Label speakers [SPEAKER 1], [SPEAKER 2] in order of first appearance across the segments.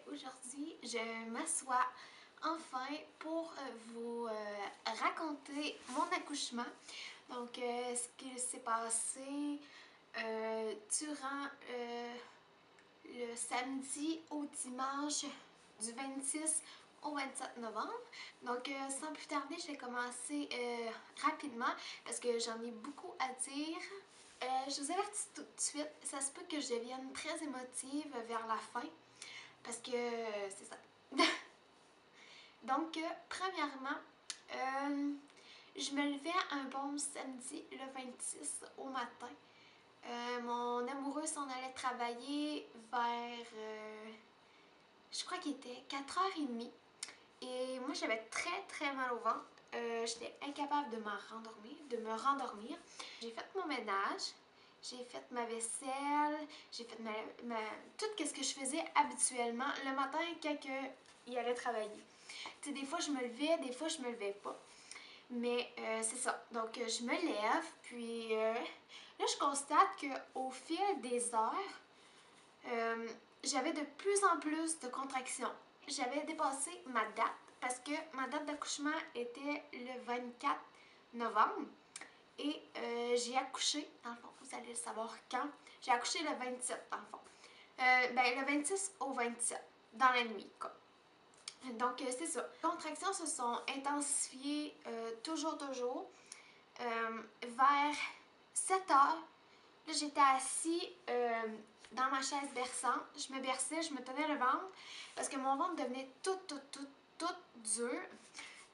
[SPEAKER 1] Aujourd'hui, je m'assois enfin pour vous raconter mon accouchement. Donc, ce qui s'est passé durant le samedi au dimanche du 26 au 27 novembre. Donc, sans plus tarder, je vais commencer rapidement parce que j'en ai beaucoup à dire. Je vous avertis tout de suite, ça se peut que je devienne très émotive vers la fin parce que c'est ça. Donc, premièrement, je me levais un bon samedi le 26 au matin. Mon amoureux s'en allait travailler vers, je crois qu'il était 4h30. Et moi, j'avais très mal au ventre. J'étais incapable de me rendormir. J'ai fait mon ménage, j'ai fait ma vaisselle, j'ai fait tout ce que je faisais habituellement le matin quand il allait travailler. Tu sais, des fois je me levais, des fois je me levais pas. Mais c'est ça. Donc je me lève, puis là je constate qu'au fil des heures, j'avais de plus en plus de contractions. J'avais dépassé ma date parce que ma date d'accouchement était le 24 novembre et j'ai accouché, dans le fond, vous allez le savoir quand. J'ai accouché le 27 dans le fond. Ben, le 26 au 27, dans la nuit, quoi. Donc, c'est ça. Les contractions se sont intensifiées toujours. Vers 7 heures, là, j'étais assise dans ma chaise berçante. Je me berçais, je me tenais le ventre parce que mon ventre devenait tout dur.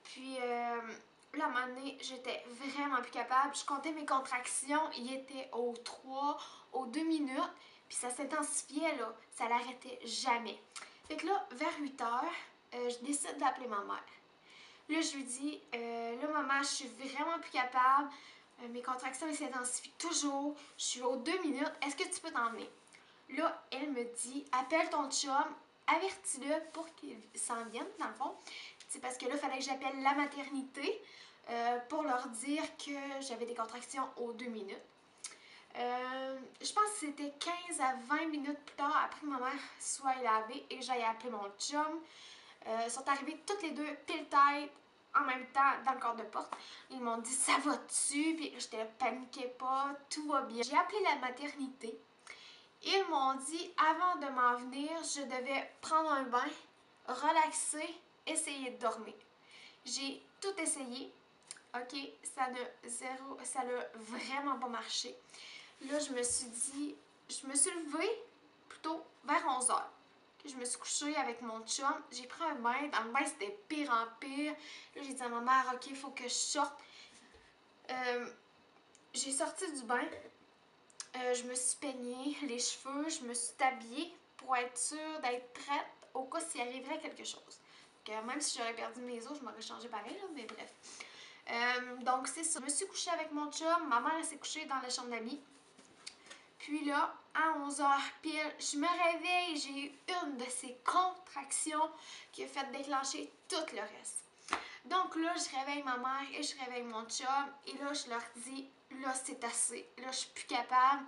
[SPEAKER 1] Puis, là, à un moment donné, j'étais vraiment plus capable. Je comptais mes contractions, il était aux 3, aux 2 minutes. Puis ça s'intensifiait, là. Ça l'arrêtait jamais. Fait que là, vers 8 heures, je décide d'appeler ma mère. Là, je lui dis, là, maman, je suis vraiment plus capable. Mes contractions, elles s'intensifient toujours. Je suis aux 2 minutes. Est-ce que tu peux t'emmener? Là, elle me dit, appelle ton chum, avertis-le pour qu'il s'en vienne, dans le fond. C'est parce que là, il fallait que j'appelle la maternité pour leur dire que j'avais des contractions aux 2 minutes. Je pense que c'était 15 à 20 minutes plus tard après que ma mère soit lavée et que j'aille appeler mon chum. Ils sont arrivés toutes les deux pile tête en même temps dans le corps de porte. Ils m'ont dit ça va-tu? Puis je ne paniquais pas, tout va bien. J'ai appelé la maternité. Ils m'ont dit avant de m'en venir, je devais prendre un bain, relaxer, essayer de dormir. J'ai tout essayé. OK, ça n'a vraiment pas marché. Là, je me suis levée plutôt vers 11 heures. Je me suis couchée avec mon chum. J'ai pris un bain. Dans le bain, c'était pire en pire. Là, j'ai dit à ma mère, OK, il faut que je sorte. J'ai sorti du bain. Je me suis peignée les cheveux. Je me suis habillée pour être sûre d'être prête au cas s'il arriverait quelque chose. Donc, même si j'aurais perdu mes os, je m'aurais changé pareil, là, mais bref. Donc, c'est ça. Je me suis couchée avec mon chum. Ma mère s'est couchée dans la chambre d'amis. Puis là, à 11h pile, je me réveille, j'ai eu une de ces contractions qui a fait déclencher tout le reste. Donc là, je réveille ma mère et je réveille mon chum et là, je leur dis, là, c'est assez, là, je suis plus capable.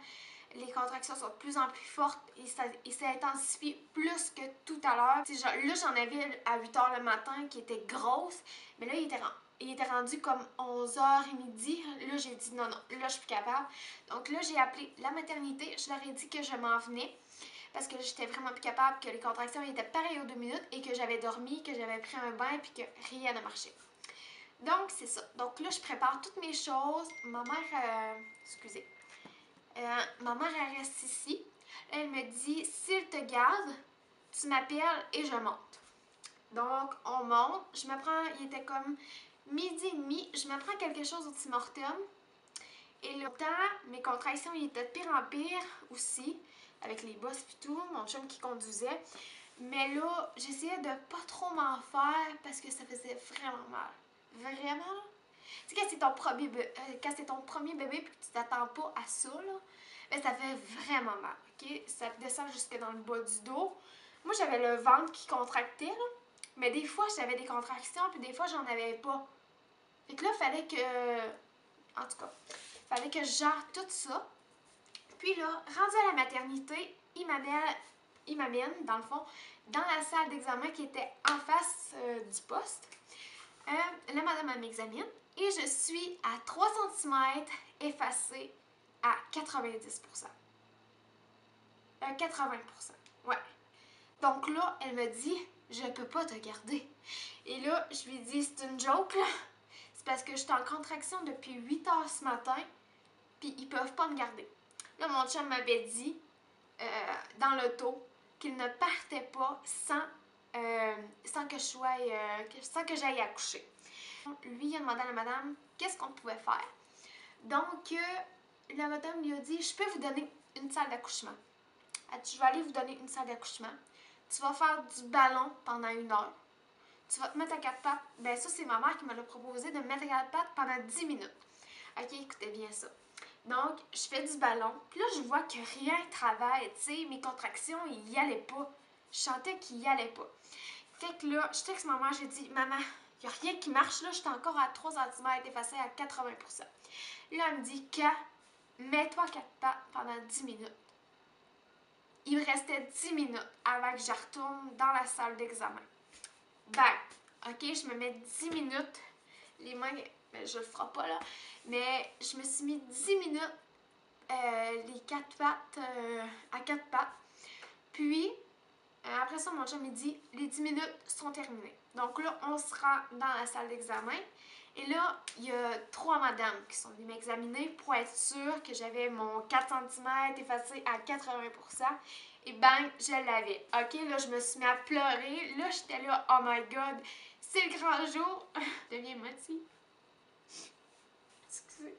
[SPEAKER 1] Les contractions sont de plus en plus fortes et ça intensifie plus que tout à l'heure. Là, j'en avais à 8h le matin qui était grosse, mais là, il était rendu comme 11h30. Là, j'ai dit non, là, je suis plus capable. Donc là, j'ai appelé la maternité. Je leur ai dit que je m'en venais parce que j'étais vraiment plus capable, que les contractions étaient pareilles aux 2 minutes et que j'avais dormi, que j'avais pris un bain puis que rien n'a marché. Donc, c'est ça. Donc là, je prépare toutes mes choses. Ma mère, excusez. Ma mère, elle reste ici. Elle me dit, s'il te garde, tu m'appelles et je monte. Donc, on monte. Je me prends, il était comme 12h30. Je me prends quelque chose au Tim Hortons. Et le temps, mes contractions, ils étaient de pire en pire aussi, avec les bosses et tout, mon chum qui conduisait. Mais là, j'essayais de pas trop m'en faire parce que ça faisait vraiment mal. Vraiment. Tu sais, quand c'est ton premier bébé et que tu t'attends pas à ça, là, ben, ça fait vraiment mal, OK? Ça descend jusque dans le bas du dos. Moi, j'avais le ventre qui contractait, là, mais des fois, j'avais des contractions, puis des fois, j'en avais pas. Fait que là, fallait que... En tout cas, fallait que je gère tout ça. Puis là, rendu à la maternité, il m'amène il m'amène, dans le fond, dans la salle d'examen qui était en face du poste. La madame, elle m'examine et je suis à 3 cm effacée à 90%. 80%. Ouais. Donc là, elle me dit, je peux pas te garder. Et là, je lui dis, c'est une joke, là. C'est parce que j'étais en contraction depuis 8 heures ce matin, puis ils peuvent pas me garder. Là, mon chum m'avait dit, dans l'auto, qu'il ne partait pas sans que je sois, sans que j'aille accoucher. Lui, il a demandé à la madame qu'est-ce qu'on pouvait faire. Donc, la madame lui a dit, je peux vous donner une salle d'accouchement. Elle dit, je vais aller vous donner une salle d'accouchement. Tu vas faire du ballon pendant 1 heure. Tu vas te mettre à 4 pattes. Ben ça, c'est ma mère qui me l'a proposé de me mettre à 4 pattes pendant 10 minutes. Ok, écoutez bien ça. Donc, je fais du ballon. Puis là, je vois que rien ne travaille. Tu sais, mes contractions, ils y allaient pas. Je sentais qu'ils y allaient pas. Fait que là, je texte maman, j'ai dit, maman, il n'y a rien qui marche là. Je suis encore à 3 cm effacée à 80%. Là, elle me dit, mets-toi à 4 pattes pendant 10 minutes. Il me restait 10 minutes avant que je retourne dans la salle d'examen. Ben, ok, je me mets 10 minutes, les mains, ben, je le ferai pas là, mais je me suis mis 10 minutes, les 4 pattes, à 4 pattes. Puis, après ça, mon chum me dit, les 10 minutes sont terminées. Donc là, on se rend dans la salle d'examen. Et là, il y a 3 madames qui sont venues m'examiner pour être sûre que j'avais mon 4 cm effacé à 80%. Et bang, je l'avais. Ok, là, je me suis mis à pleurer. Là, j'étais là, oh my god, c'est le grand jour. Je deviens motivée. Excusez.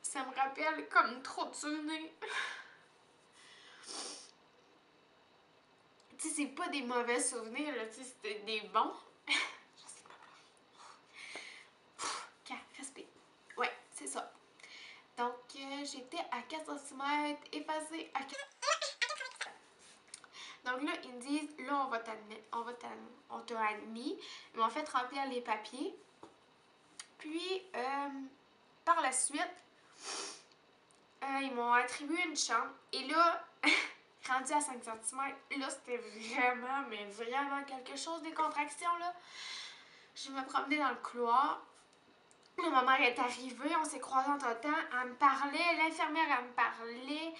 [SPEAKER 1] Ça me rappelle comme trop de souvenirs. Tu sais, c'est pas des mauvais souvenirs, là, tu sais, c'était des bons. Je sais pas. Respire. Ouais, c'est ça. Donc, j'étais à 4 cm effacée à 4. Donc là, ils me disent, là, on t'a admis. Ils m'ont fait remplir les papiers. Puis, par la suite, ils m'ont attribué une chambre. Et là, rendu à 5 cm, là, c'était vraiment, mais vraiment quelque chose, des contractions, là. Je me promenais dans le couloir. Là, ma mère est arrivée, on s'est croisés entre-temps. Elle me parlait, l'infirmière, elle me parlait.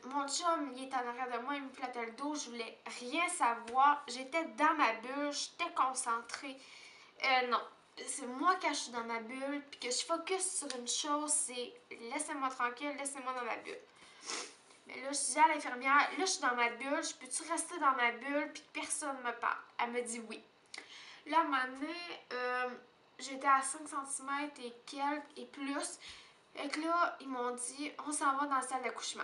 [SPEAKER 1] Mon chum, il est en arrière de moi, il me flattait le dos, je voulais rien savoir. J'étais dans ma bulle, j'étais concentrée. Non, c'est moi quand je suis dans ma bulle, puis que je focus sur une chose, c'est laissez-moi tranquille, laissez-moi dans ma bulle. Mais là, je dis à l'infirmière, là, je suis dans ma bulle, je peux-tu rester dans ma bulle, puis que personne me parle? Elle me dit oui. Là, à un moment donné, j'étais à 5 cm et quelques et plus. Fait que là, ils m'ont dit, on s'en va dans la salle d'accouchement.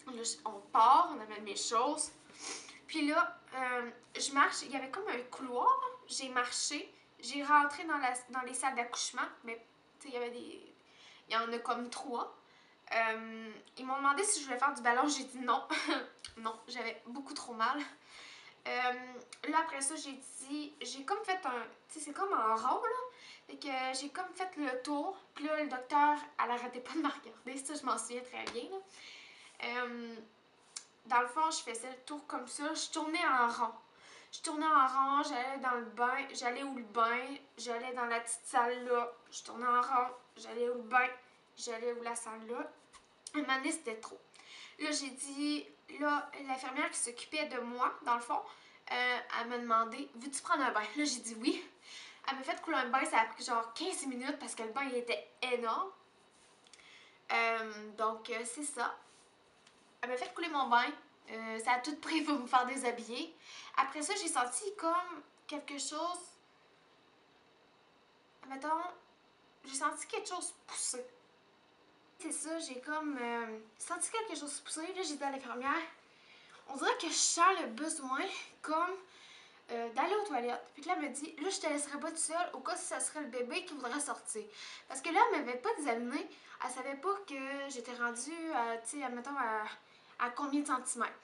[SPEAKER 1] Là, on part, on amène mes choses. Puis là, je marche, il y avait comme un couloir. J'ai marché, j'ai rentré dans les salles d'accouchement. Mais, tu sais, il y en a comme 3. Ils m'ont demandé si je voulais faire du ballon. J'ai dit non. Non, j'avais beaucoup trop mal. Là, après ça, j'ai comme fait un, tu sais, c'est comme en rond, là. Fait que j'ai comme fait le tour. Puis là, le docteur, elle arrêtait pas de me regarder. Ça, je m'en souviens très bien, là. Dans le fond, je faisais le tour comme ça. Je tournais en rond. Je tournais en rond, j'allais dans le bain. J'allais où le bain? J'allais dans la petite salle là. Je tournais en rond. J'allais où le bain? J'allais où la salle là. Un moment donné, c'était trop. Là, j'ai dit, là, l'infirmière qui s'occupait de moi, dans le fond, elle m'a demandé, veux-tu prendre un bain? Là, j'ai dit oui. Elle m'a fait couler un bain, ça a pris genre 15 minutes parce que le bain, il était énorme. Donc, c'est ça. Elle m'a fait couler mon bain. Ça a tout pris pour me faire déshabiller. Après ça, j'ai senti comme quelque chose. Mettons, j'ai senti quelque chose pousser. C'est ça, j'ai comme senti quelque chose pousser. Là, j'ai dit à l'infirmière, on dirait que je sens le besoin comme d'aller aux toilettes. Puis là, elle me dit, là, je te laisserai pas toute seule au cas si ça serait le bébé qui voudrait sortir. Parce que là, elle m'avait pas examinée. Elle savait pas que j'étais rendue, tu sais, admettons, à combien de centimètres.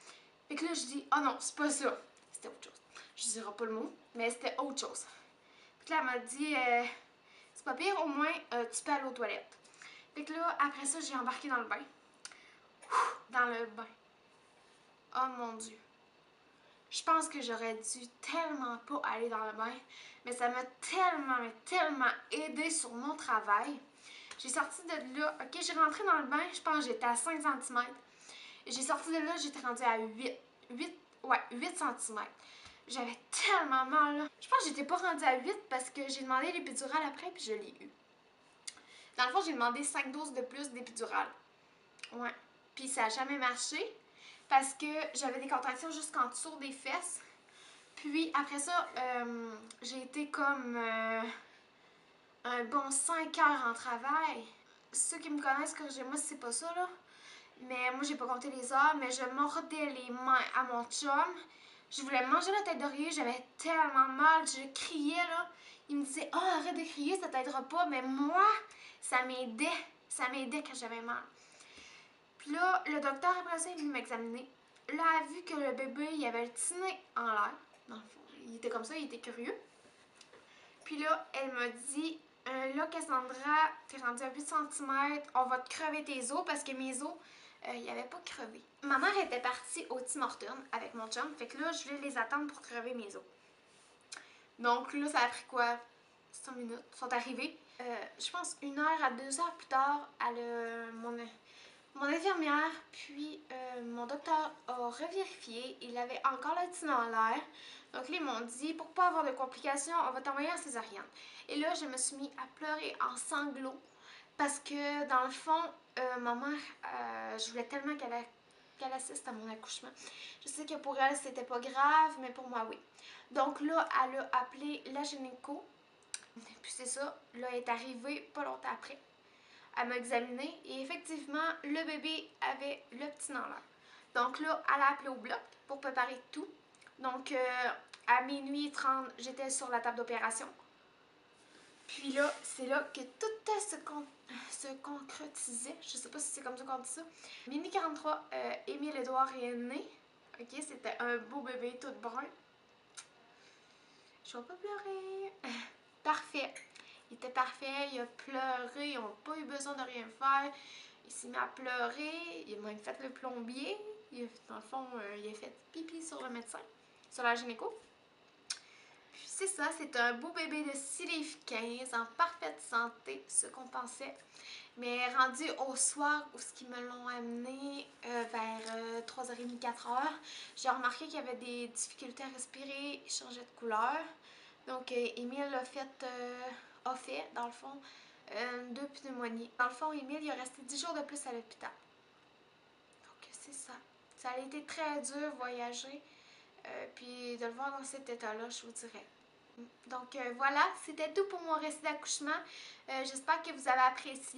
[SPEAKER 1] Fait que là, je dis, oh non, c'est pas ça. C'était autre chose. Je dirai pas le mot, mais c'était autre chose. Puis là, elle m'a dit, c'est pas pire, au moins tu peux aller aux toilettes. Fait que là, après ça, j'ai embarqué dans le bain. Dans le bain. Oh mon Dieu. Je pense que j'aurais dû tellement pas aller dans le bain, mais ça m'a tellement, mais tellement aidé sur mon travail. J'ai sorti de là, ok, j'ai rentré dans le bain, je pense que j'étais à 5 cm. J'ai sorti de là, j'étais rendue à 8 cm. J'avais tellement mal, là. Je pense que j'étais pas rendue à 8 parce que j'ai demandé l'épidurale après, puis je l'ai eu. Dans le fond, j'ai demandé 5 doses de plus d'épidurale. Ouais. Puis ça n'a jamais marché parce que j'avais des contractions jusqu'en dessous des fesses. Puis après ça, j'ai été comme un bon 5 heures en travail. Ceux qui me connaissent, corrigez-moi si c'est pas ça, là. Mais moi, j'ai pas compté les heures, mais je mordais les mains à mon chum. Je voulais manger la tête d'oreiller, j'avais tellement mal, je criais, là. Il me disait « Oh, arrête de crier, ça t'aidera pas. » Mais moi, ça m'aidait. Ça m'aidait quand j'avais mal. Puis là, le docteur, après ça, est venu m'examiner. Là, elle a vu que le bébé, il avait le tiné en l'air. Dans le fond, il était comme ça, il était curieux. Puis là, elle m'a dit là, Cassandra, t'es rendue à 8 cm, on va te crever tes os parce que mes os, ils n'avaient pas crevé. Ma mère était partie au Tim Hortons avec mon chum, fait que là, je voulais les attendre pour crever mes os. Donc là, ça a pris quoi? 5 minutes. Ils sont arrivés. Je pense 1 heure à 2 heures plus tard, mon infirmière, puis mon docteur a revérifié. Il avait encore le tine en l'air. Donc là, ils m'ont dit, pour pas avoir de complications, on va t'envoyer en césarienne. Et là, je me suis mis à pleurer en sanglots parce que, dans le fond, ma mère, je voulais tellement qu'elle assiste à mon accouchement. Je sais que pour elle, c'était pas grave, mais pour moi, oui. Donc là, elle a appelé la gynéco. Puis c'est ça, là, elle est arrivée pas longtemps après. Elle m'a examinée et effectivement, le bébé avait le petit dans l'air. Donc là, elle a appelé au bloc pour préparer tout. Donc, à minuit 30, j'étais sur la table d'opération. Puis là, c'est là que tout se concrétisait. Je sais pas si c'est comme ça qu'on dit ça. Minuit 43, Émile Édouard est né. Ok, c'était un beau bébé tout brun. Je vais pas pleurer. Parfait. Il était parfait, il a pleuré, ils n'ont pas eu besoin de rien faire. Il s'est mis à pleurer, il a même fait le plombier. Dans le fond, il a fait pipi sur le médecin, sur la gynéco. Puis c'est ça, c'est un beau bébé de 6,15 livres en parfaite santé, ce qu'on pensait. Mais rendu au soir où ce qu'ils me l'ont amené vers 3h30, 4h, j'ai remarqué qu'il y avait des difficultés à respirer, il changeait de couleur. Donc, Émile a fait, dans le fond, 2 pneumonies. Dans le fond, Émile, il a resté 10 jours de plus à l'hôpital. Donc, c'est ça. Ça a été très dur voyager, puis de le voir dans cet état-là, je vous dirais. Donc, voilà, c'était tout pour mon récit d'accouchement. J'espère que vous avez apprécié.